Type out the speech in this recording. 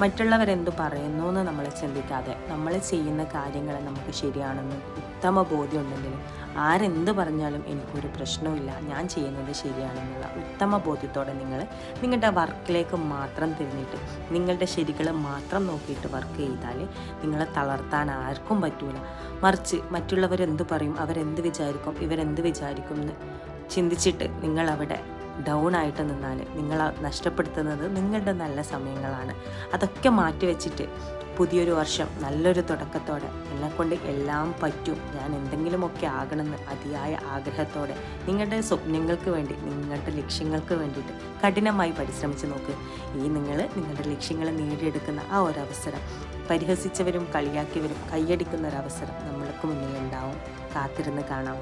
മറ്റുള്ളവരെന്ത് പറയുന്നു എന്ന് നമ്മൾ ചിന്തിക്കാതെ നമ്മൾ ചെയ്യുന്ന കാര്യങ്ങൾ നമുക്ക് ശരിയാണെന്ന് ഉത്തമ ബോധ്യം ഉണ്ടെങ്കിൽ ആരെന്ത് പറഞ്ഞാലും എനിക്കൊരു പ്രശ്നവുമില്ല, ഞാൻ ചെയ്യുന്നത് ശരിയാണെന്നുള്ള ഉത്തമ ബോധ്യത്തോടെ നിങ്ങൾ നിങ്ങളുടെ വർക്കിലേക്ക് മാത്രം തിരിഞ്ഞിട്ട് നിങ്ങളുടെ ശരികൾ മാത്രം നോക്കിയിട്ട് വർക്ക് ചെയ്താൽ നിങ്ങളെ തളർത്താൻ ആർക്കും പറ്റൂല. മറിച്ച് മറ്റുള്ളവരെന്ത് പറയും, അവരെന്ത് വിചാരിക്കും, ഇവരെന്ത് വിചാരിക്കും എന്ന് ചിന്തിച്ചിട്ട് നിങ്ങളവിടെ ഡൗൺ ആയിട്ട് നിന്നാൽ നിങ്ങൾ നഷ്ടപ്പെടുത്തുന്നത് നിങ്ങളുടെ നല്ല സമയങ്ങളാണ്. അതൊക്കെ മാറ്റിവെച്ചിട്ട് പുതിയൊരു വർഷം നല്ലൊരു തുടക്കത്തോടെ എന്നെക്കൊണ്ട് എല്ലാം പറ്റും, ഞാൻ എന്തെങ്കിലുമൊക്കെ ആകണമെന്ന് അതിയായ ആഗ്രഹത്തോടെ നിങ്ങളുടെ സ്വപ്നങ്ങൾക്ക് വേണ്ടി, നിങ്ങളുടെ ലക്ഷ്യങ്ങൾക്ക് വേണ്ടിയിട്ട് കഠിനമായി പരിശ്രമിച്ച് നോക്ക്. നിങ്ങളുടെ ലക്ഷ്യങ്ങൾ നേടിയെടുക്കുന്ന ആ ഒരവസരം, പരിഹസിച്ചവരും കളിയാക്കിയവരും കൈയടിക്കുന്ന ഒരവസരം നമ്മൾക്ക് മുന്നിൽ ഉണ്ടാവും. കാത്തിരുന്ന് കാണാം.